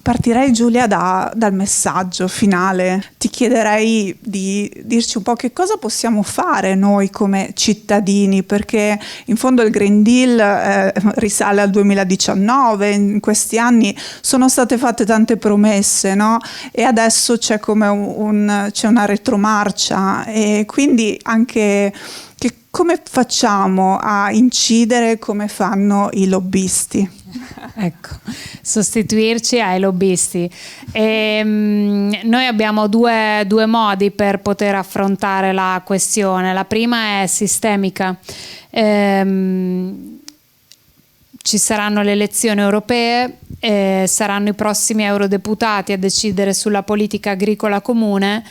Partirei, Giulia, dal messaggio finale. Ti chiederei di dirci un po' che cosa possiamo fare noi come cittadini, perché in fondo il Green Deal risale al 2019, in questi anni sono state fatte tante promesse, no? E adesso c'è come c'è una retromarcia, e quindi anche come facciamo a incidere come fanno i lobbisti? Ecco, sostituirci ai lobbisti. Noi abbiamo due modi per poter affrontare la questione. La prima è sistemica. Ci saranno le elezioni europee, saranno i prossimi eurodeputati a decidere sulla politica agricola comune.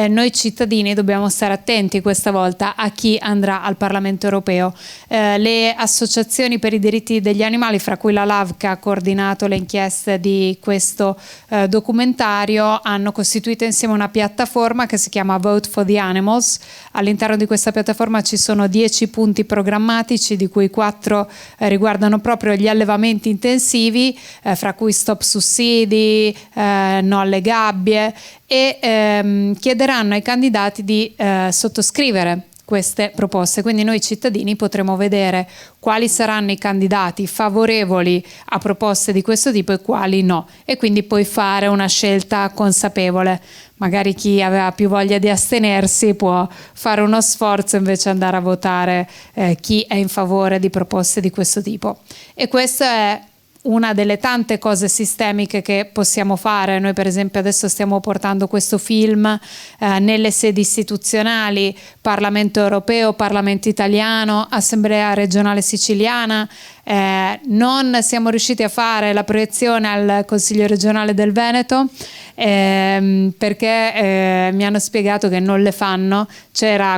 Noi cittadini dobbiamo stare attenti questa volta a chi andrà al Parlamento europeo. Le associazioni per i diritti degli animali, fra cui la LAV, che ha coordinato le inchieste di questo documentario, hanno costituito insieme una piattaforma che si chiama Vote for the Animals. All'interno di questa piattaforma ci sono 10 punti programmatici, di cui 4 riguardano proprio gli allevamenti intensivi, fra cui stop sussidi, no alle gabbie, e chiederanno ai candidati di sottoscrivere queste proposte. Quindi noi cittadini potremo vedere quali saranno i candidati favorevoli a proposte di questo tipo e quali no, e quindi poi fare una scelta consapevole. Magari chi aveva più voglia di astenersi può fare uno sforzo invece andare a votare chi è in favore di proposte di questo tipo. E questo è una delle tante cose sistemiche che possiamo fare. Noi per esempio adesso stiamo portando questo film nelle sedi istituzionali, Parlamento europeo, Parlamento italiano, Assemblea regionale siciliana. Non siamo riusciti a fare la proiezione al Consiglio regionale del Veneto perché mi hanno spiegato che non le fanno.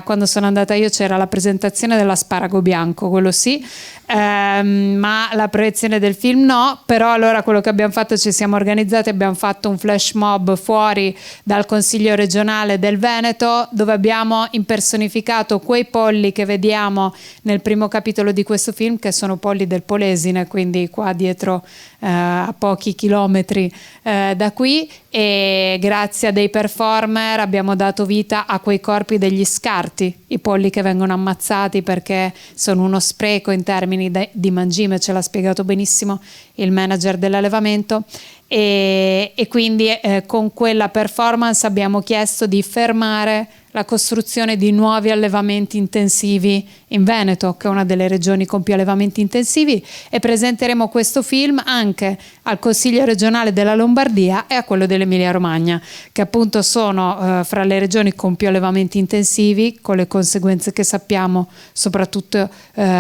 Quando sono andata io c'era la presentazione dell'asparago bianco, quello sì, ma la proiezione del film no. Però allora quello che abbiamo fatto, ci siamo organizzati, abbiamo fatto un flash mob fuori dal Consiglio regionale del Veneto, dove abbiamo impersonificato quei polli che vediamo nel primo capitolo di questo film, che sono polli del Polesine, quindi qua dietro a pochi chilometri da qui, e grazie a dei performer abbiamo dato vita a quei corpi degli scarti, i polli che vengono ammazzati perché sono uno spreco in termini di mangime. Ce l'ha spiegato benissimo il manager dell'allevamento. E quindi con quella performance abbiamo chiesto di fermare la costruzione di nuovi allevamenti intensivi in Veneto, che è una delle regioni con più allevamenti intensivi, e presenteremo questo film anche al Consiglio regionale della Lombardia e a quello dell'Emilia Romagna, che appunto sono fra le regioni con più allevamenti intensivi, con le conseguenze che sappiamo soprattutto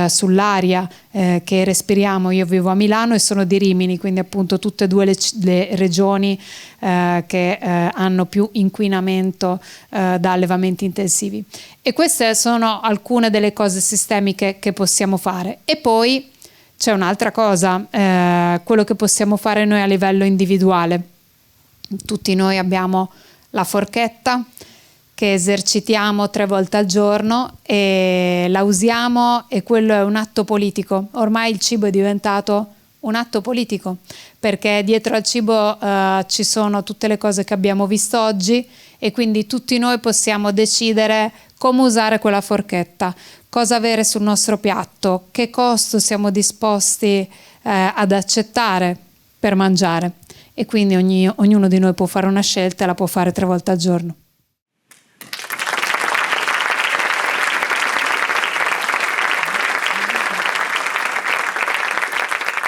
sull'aria che respiriamo. Io vivo a Milano e sono di Rimini, quindi appunto tutte e due le regioni che hanno più inquinamento da allevamenti intensivi. E queste sono alcune delle cose sistemiche che possiamo fare. E poi c'è un'altra cosa, quello che possiamo fare noi a livello individuale. Tutti noi abbiamo la forchetta che esercitiamo 3 volte al giorno e la usiamo, e quello è un atto politico. Ormai il cibo è diventato un atto politico, perché dietro al cibo ci sono tutte le cose che abbiamo visto oggi, e quindi tutti noi possiamo decidere come usare quella forchetta, cosa avere sul nostro piatto, che costo siamo disposti ad accettare per mangiare, e quindi ognuno di noi può fare una scelta e la può fare 3 volte al giorno.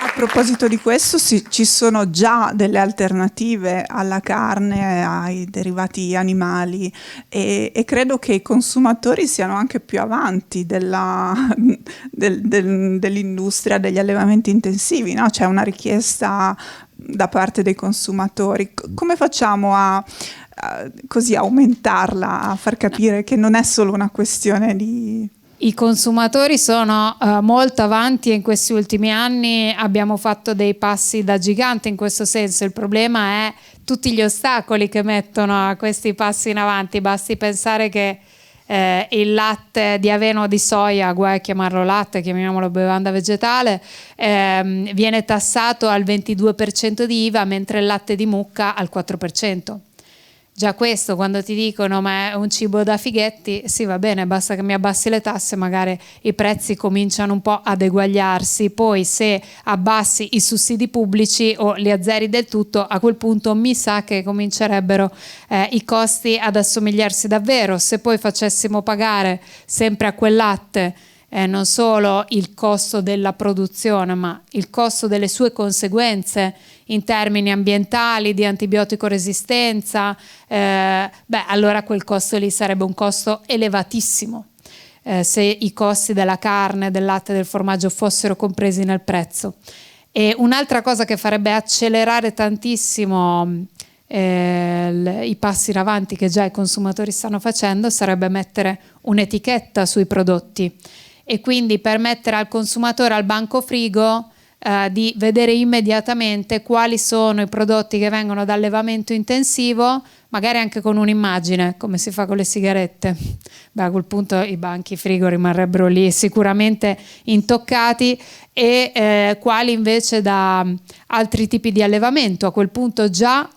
A proposito di questo, ci sono già delle alternative alla carne, ai derivati animali, e credo che i consumatori siano anche più avanti dell'industria degli allevamenti intensivi, no? C'è una richiesta da parte dei consumatori. Come facciamo a così aumentarla, a far capire che non è solo una questione di... I consumatori sono molto avanti, e in questi ultimi anni abbiamo fatto dei passi da gigante in questo senso. Il problema è tutti gli ostacoli che mettono a questi passi in avanti. Basti pensare che il latte di avena o di soia, guai a chiamarlo latte, chiamiamolo bevanda vegetale, viene tassato al 22% di IVA, mentre il latte di mucca al 4%. Già questo, quando ti dicono ma è un cibo da fighetti, sì, va bene, basta che mi abbassi le tasse, magari i prezzi cominciano un po' ad eguagliarsi. Poi se abbassi i sussidi pubblici o li azzeri del tutto, a quel punto mi sa che comincerebbero i costi ad assomigliarsi davvero. Se poi facessimo pagare sempre a quel latte non solo il costo della produzione, ma il costo delle sue conseguenze in termini ambientali, di antibiotico resistenza, allora quel costo lì sarebbe un costo elevatissimo, se i costi della carne, del latte e del formaggio fossero compresi nel prezzo. E un'altra cosa che farebbe accelerare tantissimo i passi in avanti che già i consumatori stanno facendo sarebbe mettere un'etichetta sui prodotti, e quindi permettere al consumatore al banco frigo di vedere immediatamente quali sono i prodotti che vengono da allevamento intensivo, magari anche con un'immagine, come si fa con le sigarette. A quel punto i banchi frigo rimarrebbero lì sicuramente intoccati, e quali invece da altri tipi di allevamento. A quel punto già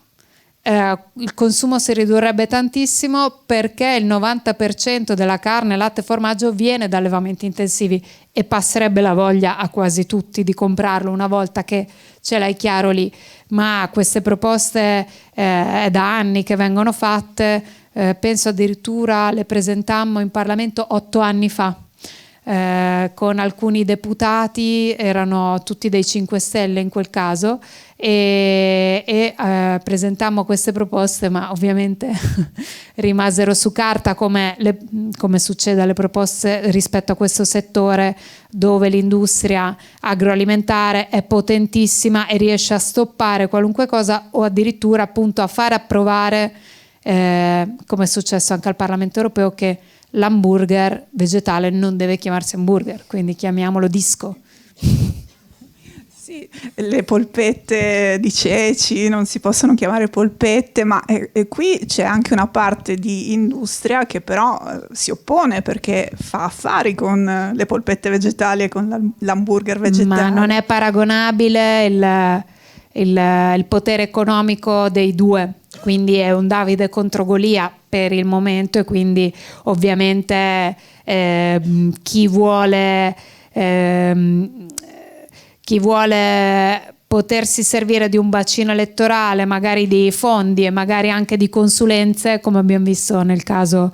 il consumo si ridurrebbe tantissimo, perché il 90% della carne, latte e formaggio viene da allevamenti intensivi, e passerebbe la voglia a quasi tutti di comprarlo una volta che ce l'hai chiaro lì. Ma queste proposte è da anni che vengono fatte, penso addirittura le presentammo in Parlamento 8 anni fa. Con alcuni deputati, erano tutti dei 5 Stelle in quel caso, e presentammo queste proposte, ma ovviamente rimasero su carta, come succede alle proposte rispetto a questo settore, dove l'industria agroalimentare è potentissima e riesce a stoppare qualunque cosa, o addirittura appunto a fare approvare, come è successo anche al Parlamento europeo, che l'hamburger vegetale non deve chiamarsi hamburger, quindi chiamiamolo disco. Sì, le polpette di ceci non si possono chiamare polpette, ma qui c'è anche una parte di industria che però si oppone, perché fa affari con le polpette vegetali e con l'hamburger vegetale. Ma non è paragonabile il potere economico dei due, quindi è un Davide contro Golia per il momento, e quindi ovviamente chi vuole potersi servire di un bacino elettorale, magari di fondi e magari anche di consulenze, come abbiamo visto nel caso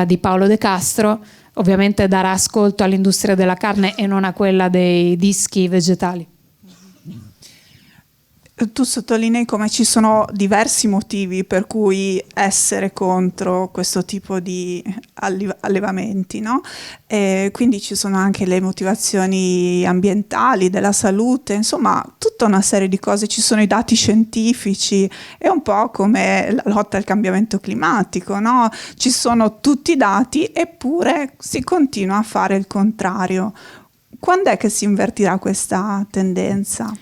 di Paolo De Castro, ovviamente darà ascolto all'industria della carne e non a quella dei dischi vegetali. Tu sottolinei come ci sono diversi motivi per cui essere contro questo tipo di allevamenti, no? E quindi ci sono anche le motivazioni ambientali, della salute, insomma tutta una serie di cose. Ci sono i dati scientifici, è un po' come la lotta al cambiamento climatico, no? Ci sono tutti i dati, eppure si continua a fare il contrario. Quando è che si invertirà questa tendenza?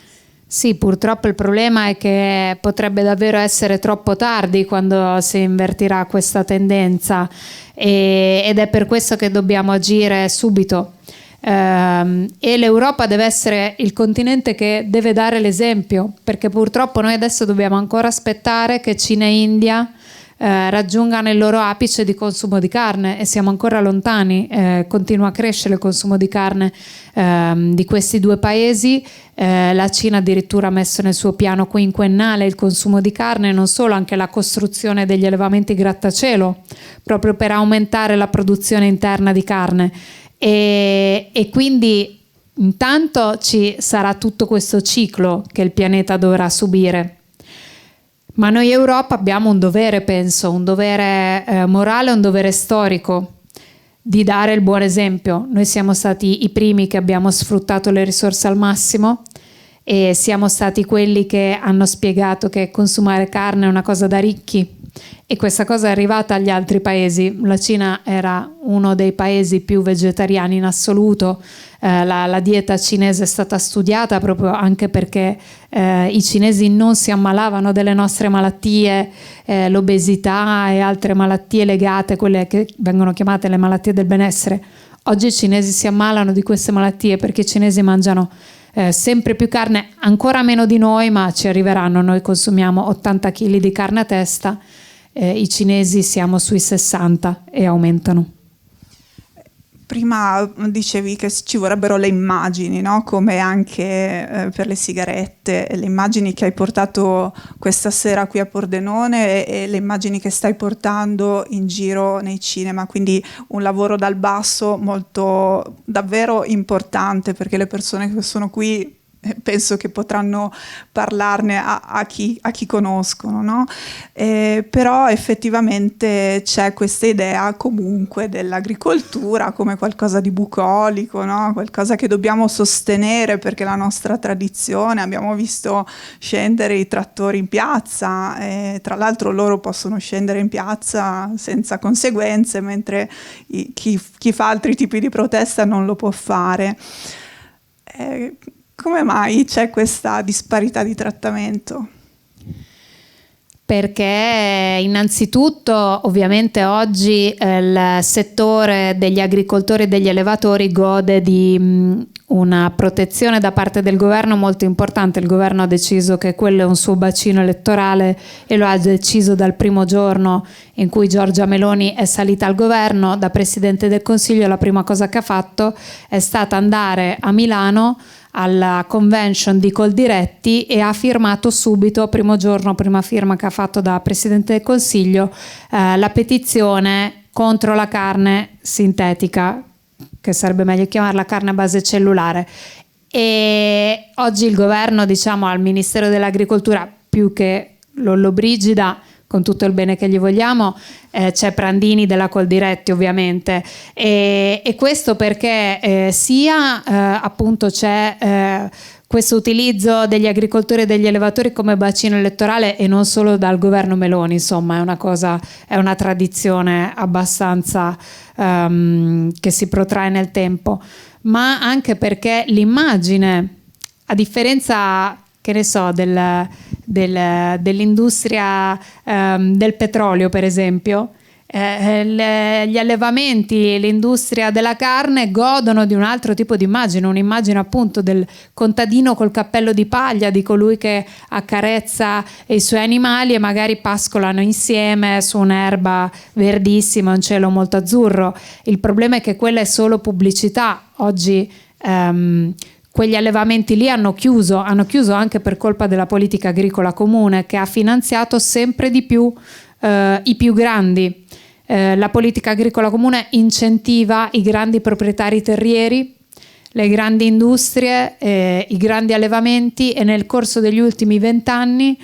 Sì, purtroppo il problema è che potrebbe davvero essere troppo tardi quando si invertirà questa tendenza, ed è per questo che dobbiamo agire subito. E l'Europa deve essere il continente che deve dare l'esempio, perché purtroppo noi adesso dobbiamo ancora aspettare che Cina e India raggiungano il loro apice di consumo di carne, e siamo ancora lontani. Continua a crescere il consumo di carne di questi due paesi. La Cina addirittura ha messo nel suo piano quinquennale il consumo di carne, non solo, anche la costruzione degli allevamenti grattacielo, proprio per aumentare la produzione interna di carne, e quindi intanto ci sarà tutto questo ciclo che il pianeta dovrà subire. Ma noi Europa abbiamo un dovere, penso, un dovere morale, un dovere storico, di dare il buon esempio. Noi siamo stati i primi che abbiamo sfruttato le risorse al massimo, e siamo stati quelli che hanno spiegato che consumare carne è una cosa da ricchi, e questa cosa è arrivata agli altri paesi. La Cina era uno dei paesi più vegetariani in assoluto. La dieta cinese è stata studiata proprio anche perché i cinesi non si ammalavano delle nostre malattie, l'obesità e altre malattie legate, quelle che vengono chiamate le malattie del benessere. Oggi i cinesi si ammalano di queste malattie perché i cinesi mangiano sempre più carne, ancora meno di noi, ma ci arriveranno. Noi consumiamo 80 kg di carne a testa, i cinesi siamo sui 60 e aumentano. Prima dicevi che ci vorrebbero le immagini, no? Come anche per le sigarette, le immagini che hai portato questa sera qui a Pordenone e le immagini che stai portando in giro nei cinema, quindi un lavoro dal basso molto davvero importante, perché le persone che sono qui penso che potranno parlarne a chi conoscono, no? Però effettivamente c'è questa idea comunque dell'agricoltura come qualcosa di bucolico, no? Qualcosa che dobbiamo sostenere perché la nostra tradizione, abbiamo visto scendere i trattori in piazza, tra l'altro loro possono scendere in piazza senza conseguenze, mentre chi fa altri tipi di protesta non lo può fare. Come mai c'è questa disparità di trattamento? Perché innanzitutto ovviamente oggi il settore degli agricoltori e degli allevatori gode di una protezione da parte del governo molto importante. Il governo ha deciso che quello è un suo bacino elettorale e lo ha deciso dal primo giorno in cui Giorgia Meloni è salita al governo. Da Presidente del Consiglio la prima cosa che ha fatto è stata andare a Milano alla convention di Coldiretti e ha firmato subito, primo giorno, prima firma che ha fatto da Presidente del Consiglio, la petizione contro la carne sintetica, che sarebbe meglio chiamarla carne a base cellulare. E oggi il governo, diciamo, al Ministero dell'Agricoltura, più che Lollobrigida, con tutto il bene che gli vogliamo, c'è Prandini della Coldiretti ovviamente, e questo perché sia appunto c'è questo utilizzo degli agricoltori e degli allevatori come bacino elettorale e non solo dal governo Meloni, insomma è una tradizione abbastanza che si protrae nel tempo, ma anche perché l'immagine, a differenza, che ne so, dell'industria del petrolio per esempio, gli allevamenti, l'industria della carne godono di un altro tipo di immagine, un'immagine appunto del contadino col cappello di paglia, di colui che accarezza i suoi animali e magari pascolano insieme su un'erba verdissima, un cielo molto azzurro. Il problema è che quella è solo pubblicità. Oggi quegli allevamenti lì hanno chiuso anche per colpa della politica agricola comune, che ha finanziato sempre di più i più grandi. La politica agricola comune incentiva i grandi proprietari terrieri, le grandi industrie, i grandi allevamenti, e nel corso degli ultimi 20 anni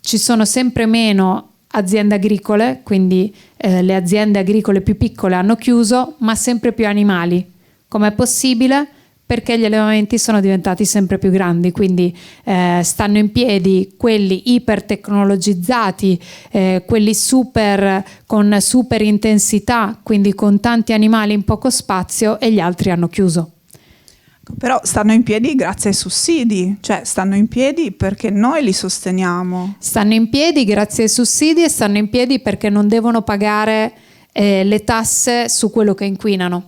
ci sono sempre meno aziende agricole, quindi le aziende agricole più piccole hanno chiuso, ma sempre più animali. Com'è possibile? Perché gli allevamenti sono diventati sempre più grandi, quindi stanno in piedi quelli ipertecnologizzati, quelli con super intensità, quindi con tanti animali in poco spazio, e gli altri hanno chiuso. Però stanno in piedi grazie ai sussidi, cioè stanno in piedi perché noi li sosteniamo. Stanno in piedi grazie ai sussidi e stanno in piedi perché non devono pagare le tasse su quello che inquinano.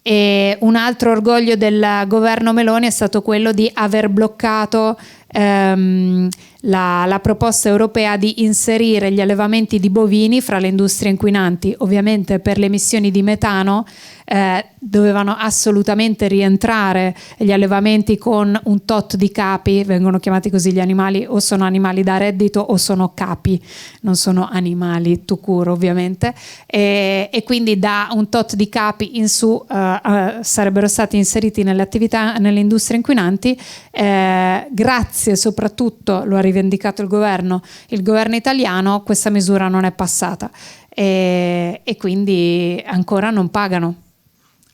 E un altro orgoglio del governo Meloni è stato quello di aver bloccato la proposta europea di inserire gli allevamenti di bovini fra le industrie inquinanti. Ovviamente per le emissioni di metano dovevano assolutamente rientrare gli allevamenti con un tot di capi, vengono chiamati così gli animali, o sono animali da reddito o sono capi, non sono animali tout court ovviamente, e quindi da un tot di capi in su sarebbero stati inseriti nelle industrie inquinanti. Grazie soprattutto, lo ha rivendicato il governo italiano, questa misura non è passata e quindi ancora non pagano.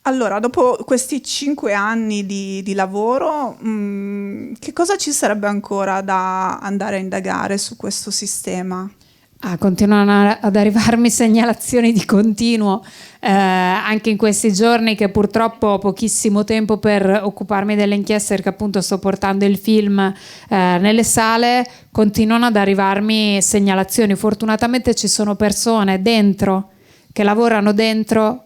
Allora, dopo questi 5 anni di lavoro, che cosa ci sarebbe ancora da andare a indagare su questo sistema? Continuano ad arrivarmi segnalazioni di continuo, anche in questi giorni che purtroppo ho pochissimo tempo per occuparmi delle inchieste perché appunto sto portando il film nelle sale. Continuano ad arrivarmi segnalazioni. Fortunatamente ci sono persone dentro, che lavorano dentro,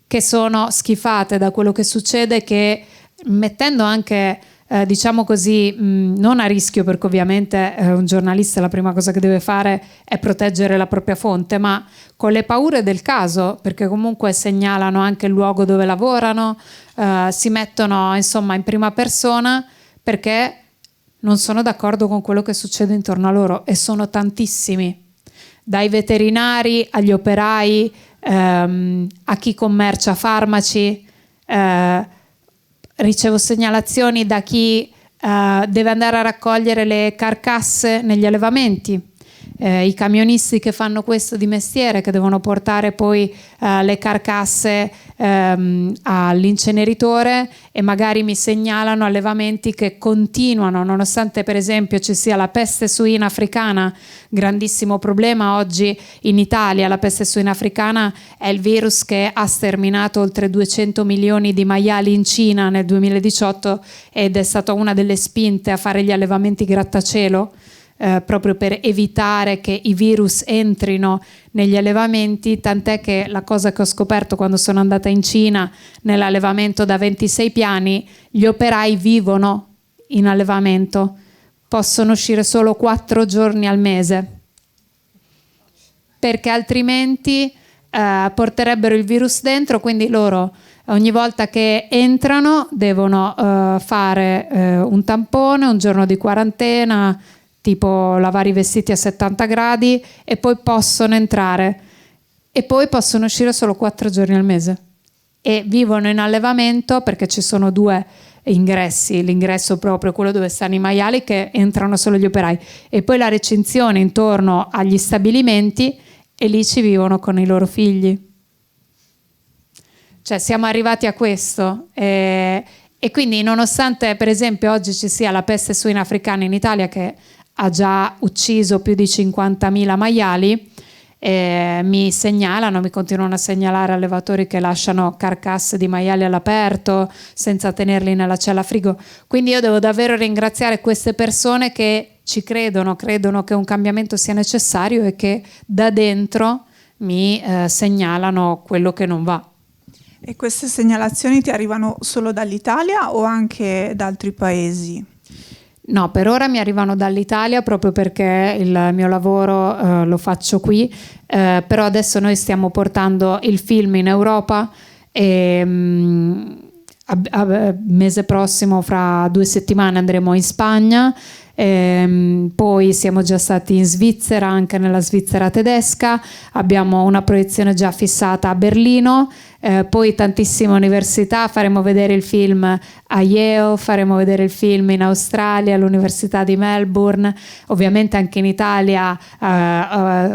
che sono schifate da quello che succede, che mettendo anche diciamo così, non a rischio, perché ovviamente un giornalista la prima cosa che deve fare è proteggere la propria fonte, ma con le paure del caso, perché comunque segnalano anche il luogo dove lavorano, si mettono insomma in prima persona perché non sono d'accordo con quello che succede intorno a loro, e sono tantissimi, dai veterinari agli operai, a chi commercia farmaci. Ricevo segnalazioni da chi deve andare a raccogliere le carcasse negli allevamenti, i camionisti che fanno questo di mestiere, che devono portare poi le carcasse all'inceneritore, e magari mi segnalano allevamenti che continuano, nonostante per esempio ci sia la peste suina africana, grandissimo problema oggi in Italia. La peste suina africana è il virus che ha sterminato oltre 200 milioni di maiali in Cina nel 2018 ed è stata una delle spinte a fare gli allevamenti grattacielo, proprio per evitare che i virus entrino negli allevamenti, tant'è che la cosa che ho scoperto quando sono andata in Cina nell'allevamento da 26 piani, gli operai vivono in allevamento, possono uscire solo 4 giorni al mese, perché altrimenti porterebbero il virus dentro, quindi loro ogni volta che entrano devono fare un tampone, un giorno di quarantena, tipo lavare i vestiti a 70 gradi, e poi possono entrare, e poi possono uscire solo 4 giorni al mese, e vivono in allevamento perché ci sono 2 ingressi, l'ingresso proprio quello dove stanno i maiali, che entrano solo gli operai, e poi la recinzione intorno agli stabilimenti, e lì ci vivono con i loro figli. Cioè siamo arrivati a questo, e quindi nonostante per esempio oggi ci sia la peste suina africana in Italia, che ha già ucciso più di 50.000 maiali, mi segnalano, mi continuano a segnalare allevatori che lasciano carcasse di maiali all'aperto senza tenerli nella cella frigo. Quindi io devo davvero ringraziare queste persone che ci credono che un cambiamento sia necessario, e che da dentro mi segnalano quello che non va. E queste segnalazioni ti arrivano solo dall'Italia o anche da altri paesi? No, per ora mi arrivano dall'Italia, proprio perché il mio lavoro lo faccio qui, però adesso noi stiamo portando il film in Europa, e mese prossimo, fra 2 settimane, andremo in Spagna. Poi siamo già stati in Svizzera, anche nella Svizzera tedesca, abbiamo una proiezione già fissata a Berlino, poi tantissime università, faremo vedere il film a Yale, faremo vedere il film in Australia, all'Università di Melbourne, ovviamente anche in Italia.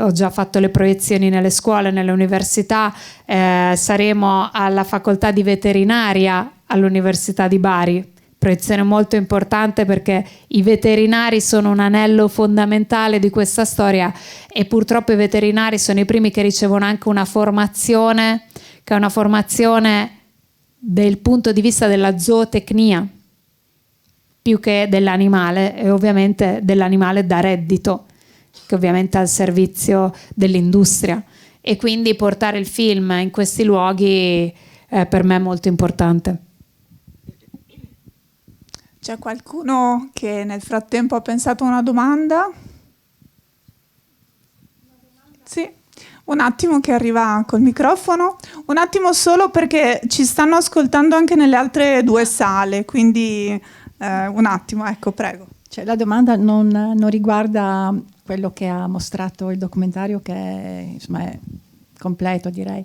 Ho già fatto le proiezioni nelle scuole, nelle università, saremo alla facoltà di veterinaria all'Università di Bari. Proiezione molto importante, perché i veterinari sono un anello fondamentale di questa storia, e purtroppo i veterinari sono i primi che ricevono anche una formazione che è una formazione del punto di vista della zootecnia più che dell'animale, e ovviamente dell'animale da reddito, che ovviamente è al servizio dell'industria, e quindi portare il film in questi luoghi per me è molto importante. C'è qualcuno che nel frattempo ha pensato a una domanda? Sì, un attimo che arriva col microfono, un attimo solo, perché ci stanno ascoltando anche nelle altre 2 sale, quindi un attimo, ecco, prego. Cioè, la domanda non riguarda quello che ha mostrato il documentario, che è, insomma, è completo, direi.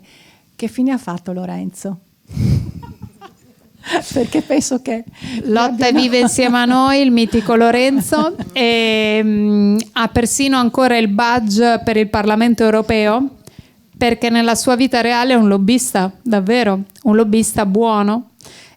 Che fine ha fatto Lorenzo? Perché penso che lotta e vive insieme a noi il mitico Lorenzo, e ha persino ancora il badge per il Parlamento europeo, perché nella sua vita reale è un lobbista, davvero un lobbista buono,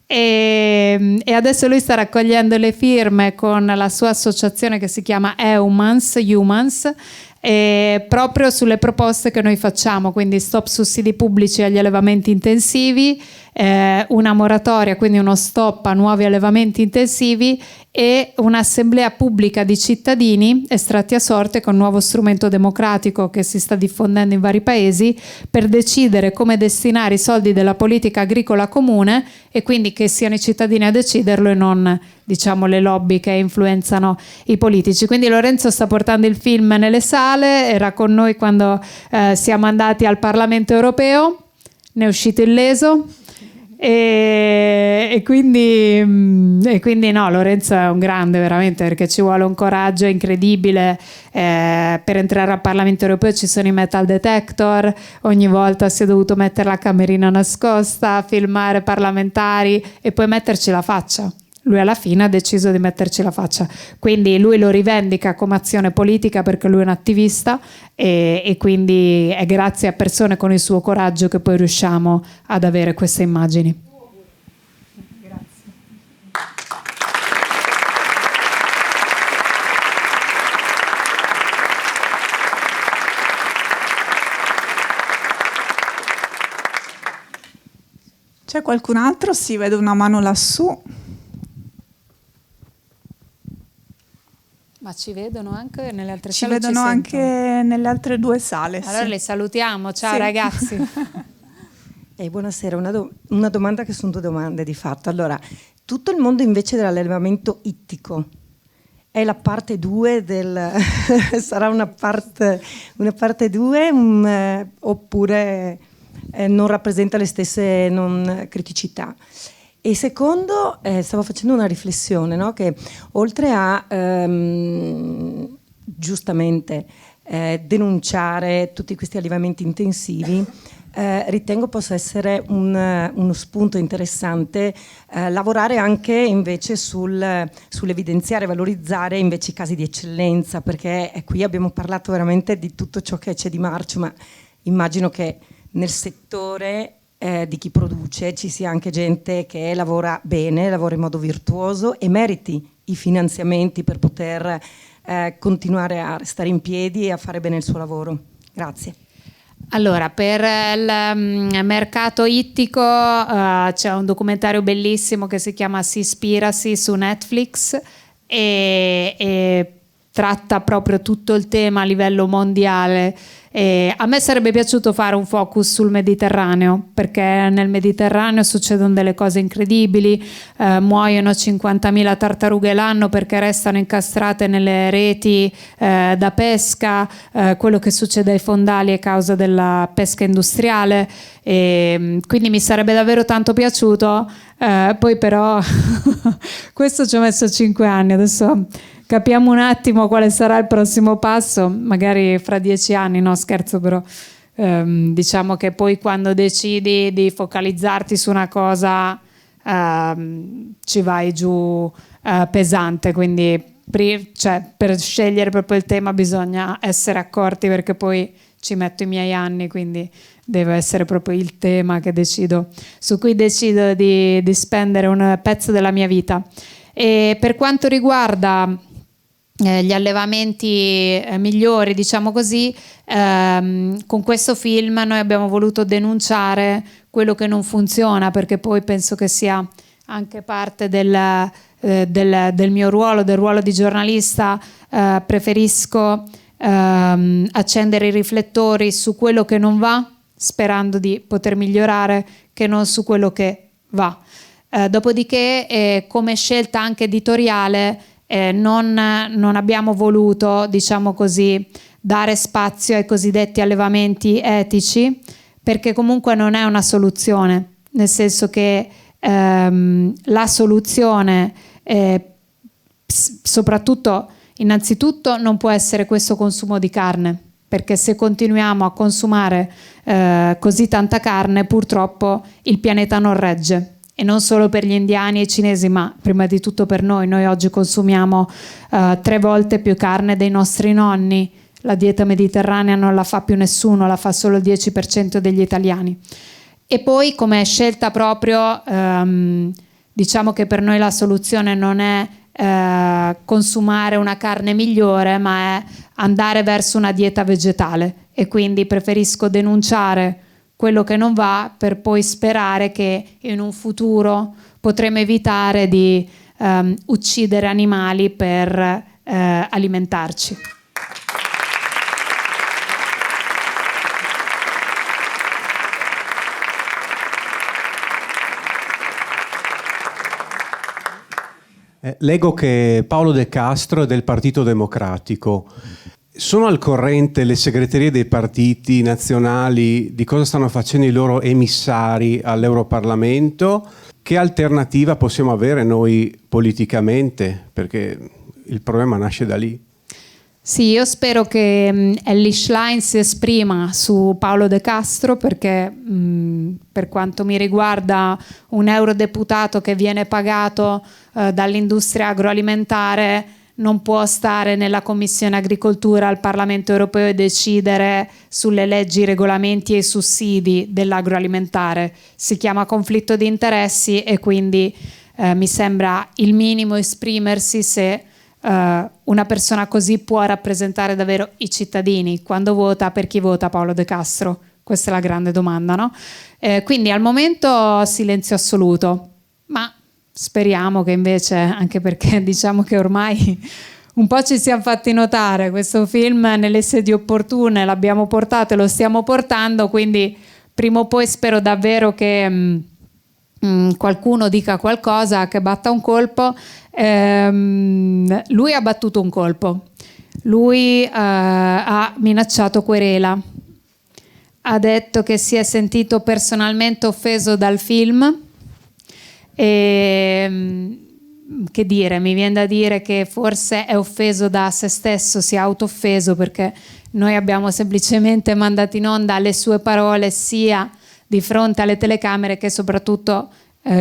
e adesso lui sta raccogliendo le firme con la sua associazione che si chiama Humans, proprio sulle proposte che noi facciamo, quindi stop sussidi pubblici agli allevamenti intensivi, una moratoria, quindi uno stop a nuovi allevamenti intensivi e un'assemblea pubblica di cittadini estratti a sorte con un nuovo strumento democratico che si sta diffondendo in vari paesi per decidere come destinare i soldi della politica agricola comune, e quindi che siano i cittadini a deciderlo e non, diciamo, le lobby che influenzano i politici. Quindi Lorenzo sta portando il film nelle sale, era con noi quando siamo andati al Parlamento europeo, ne è uscito illeso. E quindi no, Lorenzo è un grande veramente, perché ci vuole un coraggio incredibile. Per entrare al Parlamento europeo ci sono i metal detector, ogni volta si è dovuto mettere la camerina nascosta, filmare parlamentari e poi metterci la faccia. Lui alla fine ha deciso di metterci la faccia, quindi lui lo rivendica come azione politica perché lui è un attivista, e quindi è grazie a persone con il suo coraggio che poi riusciamo ad avere queste immagini. Grazie. C'è qualcun altro? Sì, vedo una mano lassù. Ma ci vedono anche nelle altre Ci sale? vedono anche nelle altre 2 sale. Allora sì. le salutiamo, ciao Sì. ragazzi. Buonasera, una domanda che sono 2 domande di fatto. Allora, tutto il mondo invece dell'allevamento ittico è la parte 2 del sarà una parte 2 oppure non rappresenta le stesse criticità? E secondo, stavo facendo una riflessione, no? Che oltre a giustamente denunciare tutti questi allevamenti intensivi, ritengo possa essere uno spunto interessante lavorare anche invece sull'evidenziare, valorizzare invece i casi di eccellenza, perché qui abbiamo parlato veramente di tutto ciò che c'è di marcio, ma immagino che nel settore di chi produce ci sia anche gente che lavora bene, lavora in modo virtuoso e meriti i finanziamenti per poter continuare a restare in piedi e a fare bene il suo lavoro. Grazie. Allora, per il mercato ittico c'è un documentario bellissimo che si chiama Seaspiracy su Netflix e tratta proprio tutto il tema a livello mondiale. A me sarebbe piaciuto fare un focus sul Mediterraneo, perché nel Mediterraneo succedono delle cose incredibili, muoiono 50.000 tartarughe l'anno perché restano incastrate nelle reti da pesca, quello che succede ai fondali è causa della pesca industriale, e quindi mi sarebbe davvero tanto piaciuto, poi però questo ci ho messo 5 anni, adesso capiamo un attimo quale sarà il prossimo passo, magari fra 10 anni, no scherzo, però diciamo che poi quando decidi di focalizzarti su una cosa ci vai giù pesante, quindi per scegliere proprio il tema bisogna essere accorti, perché poi ci metto i miei anni, quindi deve essere proprio il tema che decido, su cui decido di spendere un pezzo della mia vita. E per quanto riguarda gli allevamenti migliori, diciamo così, con questo film noi abbiamo voluto denunciare quello che non funziona, perché poi penso che sia anche parte del mio ruolo, del ruolo di giornalista. Preferisco accendere i riflettori su quello che non va, sperando di poter migliorare, che non su quello che va. Dopodiché, come scelta anche editoriale, non abbiamo voluto, diciamo così, dare spazio ai cosiddetti allevamenti etici, perché comunque non è una soluzione, nel senso che la soluzione soprattutto, innanzitutto, non può essere questo consumo di carne, perché se continuiamo a consumare così tanta carne, purtroppo il pianeta non regge. E non solo per gli indiani e i cinesi, ma prima di tutto per noi. Noi oggi consumiamo 3 volte più carne dei nostri nonni. La dieta mediterranea non la fa più nessuno, la fa solo il 10% degli italiani. E poi, come scelta proprio, diciamo che per noi la soluzione non è consumare una carne migliore, ma è andare verso una dieta vegetale, e quindi preferisco denunciare quello che non va per poi sperare che in un futuro potremo evitare di uccidere animali per alimentarci. Leggo che Paolo De Castro è del Partito Democratico. Sono al corrente le segreterie dei partiti nazionali di cosa stanno facendo i loro emissari all'Europarlamento? Che alternativa possiamo avere noi politicamente? Perché il problema nasce da lì. Sì, io spero che Elly Schlein si esprima su Paolo De Castro, perché per quanto mi riguarda un eurodeputato che viene pagato dall'industria agroalimentare non può stare nella Commissione Agricoltura al Parlamento Europeo e decidere sulle leggi, i regolamenti e i sussidi dell'agroalimentare. Si chiama conflitto di interessi, e quindi mi sembra il minimo esprimersi se una persona così può rappresentare davvero i cittadini. Quando vota, per chi vota Paolo De Castro? Questa è la grande domanda, no? Quindi al momento silenzio assoluto, ma speriamo che invece, anche perché diciamo che ormai un po' ci siamo fatti notare, questo film nelle sedi opportune l'abbiamo portato e lo stiamo portando, quindi prima o poi spero davvero che qualcuno dica qualcosa, che batta un colpo. Lui ha battuto un colpo, lui ha minacciato querela, ha detto che si è sentito personalmente offeso dal film, e che dire, mi viene da dire che forse è offeso da se stesso, si è autooffeso, perché noi abbiamo semplicemente mandato in onda le sue parole sia di fronte alle telecamere che soprattutto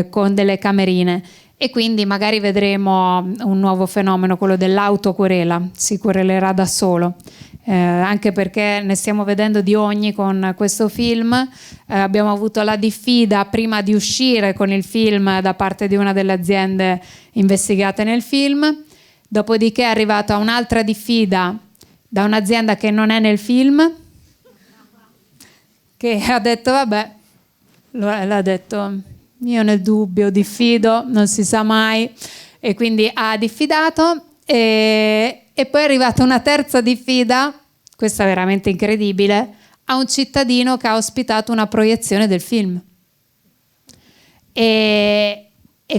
con delle camerine, e quindi magari vedremo un nuovo fenomeno, quello dell'autoquerela, si querelerà da solo, anche perché ne stiamo vedendo di ogni con questo film. Abbiamo avuto la diffida prima di uscire con il film da parte di una delle aziende investigate nel film, dopodiché è arrivata un'altra diffida da un'azienda che non è nel film, che ha detto vabbè, l'ha detto io nel dubbio diffido, non si sa mai, e quindi ha diffidato, e poi è arrivata una terza diffida, questa è veramente incredibile, a un cittadino che ha ospitato una proiezione del film, e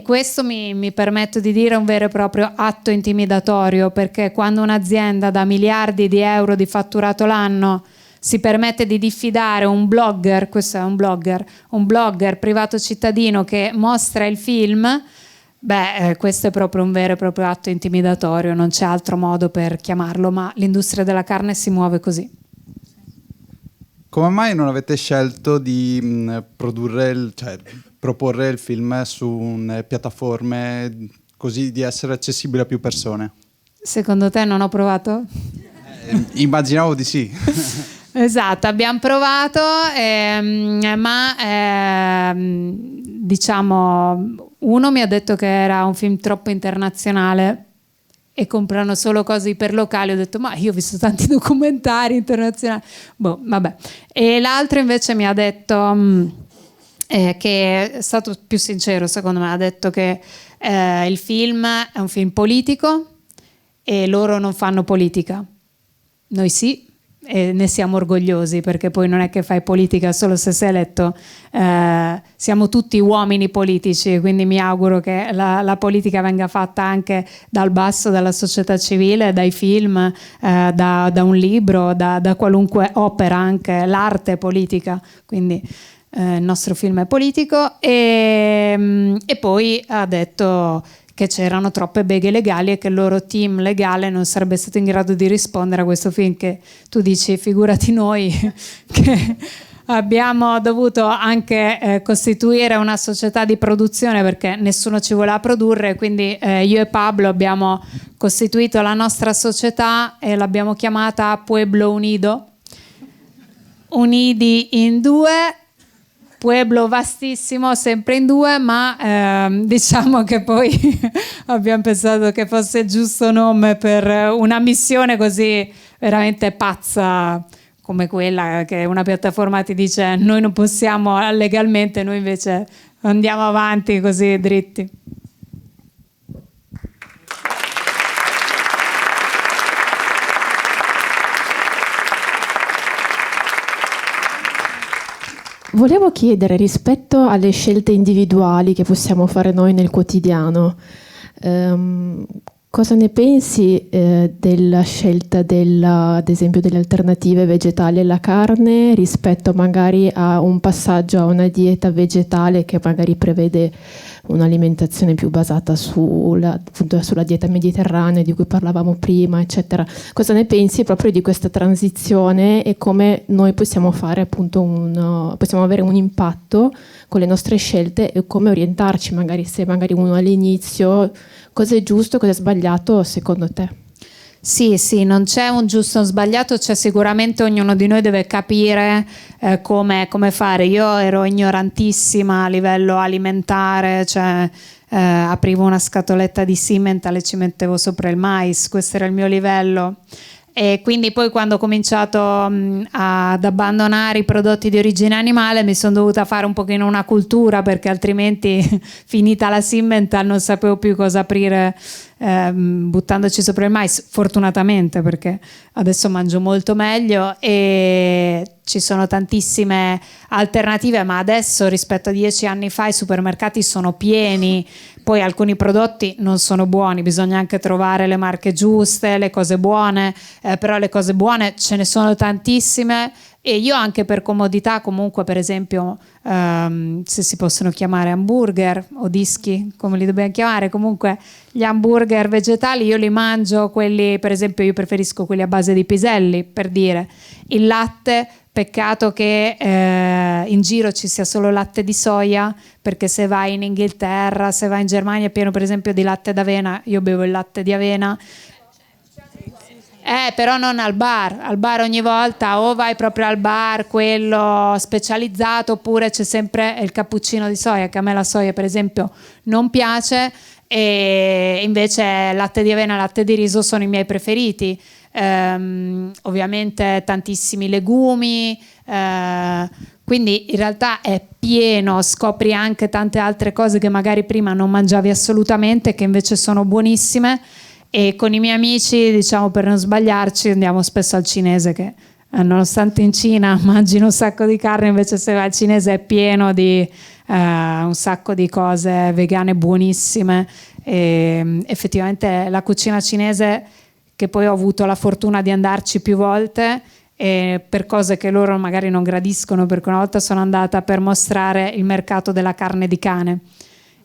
questo mi permetto di dire un vero e proprio atto intimidatorio, perché quando un'azienda da miliardi di euro di fatturato l'anno si permette di diffidare un blogger, questo è un blogger privato cittadino che mostra il film, questo è proprio un vero e proprio atto intimidatorio, non c'è altro modo per chiamarlo, ma l'industria della carne si muove così. Come mai non avete scelto di proporre il film su piattaforme così di essere accessibile a più persone? Secondo te non ho provato? Immaginavo di sì. Esatto, abbiamo provato, ma diciamo, uno mi ha detto che era un film troppo internazionale e comprano solo cose iperlocali. Ho detto ma io ho visto tanti documentari internazionali, vabbè. E l'altro invece mi ha detto che è stato più sincero, secondo me, ha detto che il film è un film politico e loro non fanno politica, noi sì, e ne siamo orgogliosi, perché poi non è che fai politica solo se sei eletto, siamo tutti uomini politici, quindi mi auguro che la politica venga fatta anche dal basso, dalla società civile, dai film, da un libro, da qualunque opera, anche l'arte è politica, quindi il nostro film è politico, e poi ha detto che c'erano troppe beghe legali e che il loro team legale non sarebbe stato in grado di rispondere a questo film, che tu dici figurati noi che abbiamo dovuto anche costituire una società di produzione perché nessuno ci voleva produrre, quindi io e Pablo abbiamo costituito la nostra società e l'abbiamo chiamata Pueblo Unido, uniti in due, pueblo vastissimo, sempre in due, ma diciamo che poi abbiamo pensato che fosse il giusto nome per una missione così veramente pazza come quella che una piattaforma ti dice noi non possiamo legalmente, noi invece andiamo avanti così dritti. Volevo chiedere, rispetto alle scelte individuali che possiamo fare noi nel quotidiano, cosa ne pensi della scelta ad esempio delle alternative vegetali alla carne rispetto magari a un passaggio a una dieta vegetale che magari prevede un'alimentazione più basata appunto sulla dieta mediterranea di cui parlavamo prima, eccetera. Cosa ne pensi proprio di questa transizione e come noi possiamo fare appunto possiamo avere un impatto con le nostre scelte e come orientarci, magari se magari uno all'inizio, cosa è giusto, cosa è sbagliato secondo te? Sì, non c'è un giusto o un sbagliato, c'è sicuramente ognuno di noi deve capire come fare. Io ero ignorantissima a livello alimentare, cioè aprivo una scatoletta di Simmental e ci mettevo sopra il mais, questo era il mio livello. E quindi poi quando ho cominciato ad abbandonare i prodotti di origine animale mi sono dovuta fare un pochino una cultura, perché altrimenti finita la Simmental non sapevo più cosa aprire buttandoci sopra il mais, fortunatamente, perché adesso mangio molto meglio e ci sono tantissime alternative, ma adesso rispetto a 10 anni fa i supermercati sono pieni. Poi alcuni prodotti non sono buoni, bisogna anche trovare le marche giuste, le cose buone, però le cose buone ce ne sono tantissime e io anche per comodità comunque, per esempio se si possono chiamare hamburger o dischi, come li dobbiamo chiamare, comunque gli hamburger vegetali io li mangio, quelli per esempio io preferisco quelli a base di piselli, per dire. Il latte, peccato che in giro ci sia solo latte di soia, perché se vai in Inghilterra, se vai in Germania è pieno per esempio di latte d'avena, io bevo il latte di avena. Però non al bar ogni volta o vai proprio al bar quello specializzato, oppure c'è sempre il cappuccino di soia, che a me la soia per esempio non piace, e invece latte di avena e latte di riso sono i miei preferiti. Ovviamente tantissimi legumi, quindi in realtà è pieno, scopri anche tante altre cose che magari prima non mangiavi assolutamente, che invece sono buonissime. E con i miei amici, diciamo, per non sbagliarci, andiamo spesso al cinese, che nonostante in Cina mangino un sacco di carne, invece se vai al cinese è pieno di un sacco di cose vegane buonissime. E effettivamente la cucina cinese, che poi ho avuto la fortuna di andarci più volte, per cose che loro magari non gradiscono, perché una volta sono andata per mostrare il mercato della carne di cane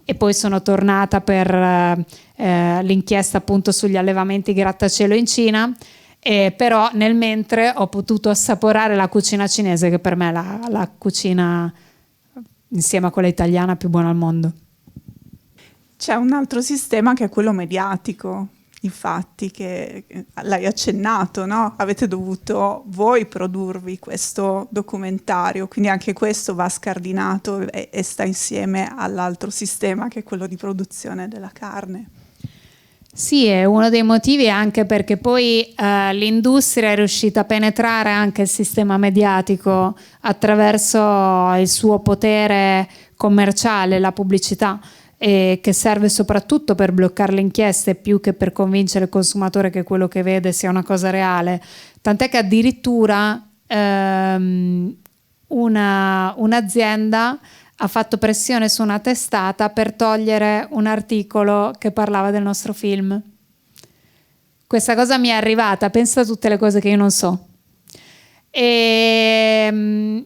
e poi sono tornata per l'inchiesta appunto sugli allevamenti grattacielo in Cina, però nel mentre ho potuto assaporare la cucina cinese, che per me è la cucina insieme a quella italiana più buona al mondo. C'è un altro sistema che è quello mediatico, infatti, che l'hai accennato, no? Avete dovuto voi produrvi questo documentario, quindi anche questo va scardinato e sta insieme all'altro sistema che è quello di produzione della carne. Sì, è uno dei motivi, anche perché poi l'industria è riuscita a penetrare anche il sistema mediatico attraverso il suo potere commerciale, la pubblicità, che serve soprattutto per bloccare le inchieste più che per convincere il consumatore che quello che vede sia una cosa reale. Tant'è che addirittura un'azienda ha fatto pressione su una testata per togliere un articolo che parlava del nostro film. Questa cosa mi è arrivata, pensa a tutte le cose che io non so. E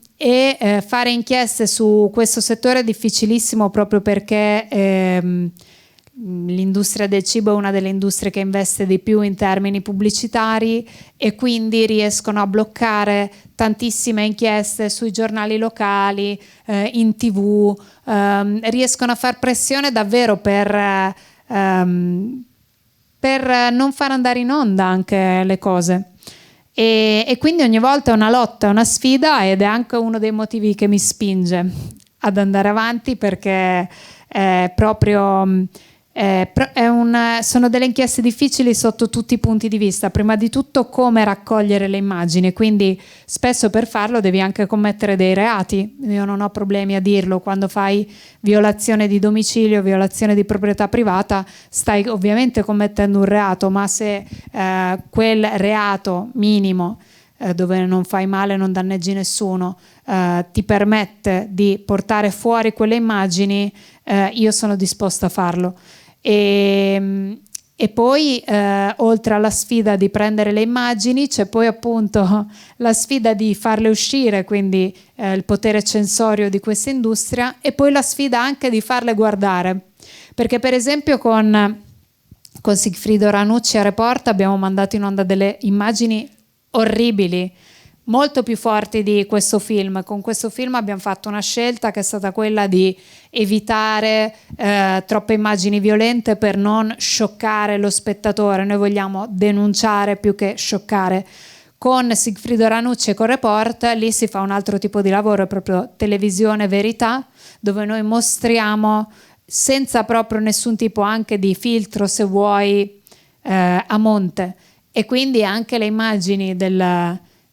fare inchieste su questo settore è difficilissimo, proprio perché l'industria del cibo è una delle industrie che investe di più in termini pubblicitari, e quindi riescono a bloccare tantissime inchieste sui giornali locali, in TV, riescono a far pressione davvero per non far andare in onda anche le cose. E quindi ogni volta è una lotta, è una sfida, ed è anche uno dei motivi che mi spinge ad andare avanti, perché è proprio sono delle inchieste difficili sotto tutti i punti di vista. Prima di tutto come raccogliere le immagini, quindi spesso per farlo devi anche commettere dei reati. Io non ho problemi a dirlo: quando fai violazione di domicilio, violazione di proprietà privata, stai ovviamente commettendo un reato, ma se quel reato minimo, dove non fai male, non danneggi nessuno, ti permette di portare fuori quelle immagini, io sono disposta a farlo. E poi oltre alla sfida di prendere le immagini, c'è poi appunto la sfida di farle uscire, quindi il potere censorio di questa industria, e poi la sfida anche di farle guardare, perché per esempio con Sigfrido Ranucci a Report abbiamo mandato in onda delle immagini orribili, molto più forti di questo film. Con questo film abbiamo fatto una scelta che è stata quella di evitare troppe immagini violente per non scioccare lo spettatore. Noi vogliamo denunciare più che scioccare. Con Sigfrido Ranucci e con Report lì si fa un altro tipo di lavoro, è proprio televisione verità, dove noi mostriamo senza proprio nessun tipo anche di filtro, se vuoi, a monte. E quindi anche le immagini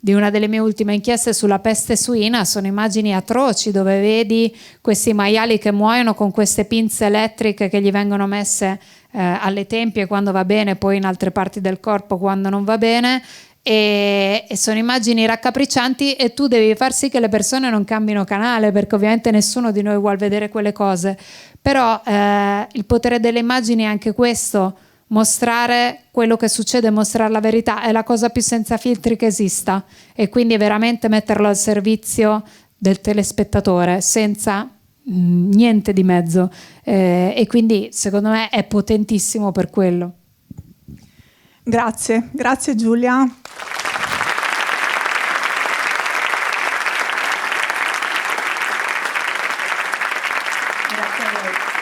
di una delle mie ultime inchieste sulla peste suina sono immagini atroci, dove vedi questi maiali che muoiono con queste pinze elettriche che gli vengono messe alle tempie quando va bene, poi in altre parti del corpo quando non va bene, e sono immagini raccapriccianti, e tu devi far sì che le persone non cambino canale, perché ovviamente nessuno di noi vuole vedere quelle cose. Però il potere delle immagini è anche questo: mostrare quello che succede, mostrare la verità, è la cosa più senza filtri che esista, e quindi è veramente metterlo al servizio del telespettatore senza niente di mezzo, e quindi secondo me è potentissimo per quello. Grazie Giulia. Grazie a voi.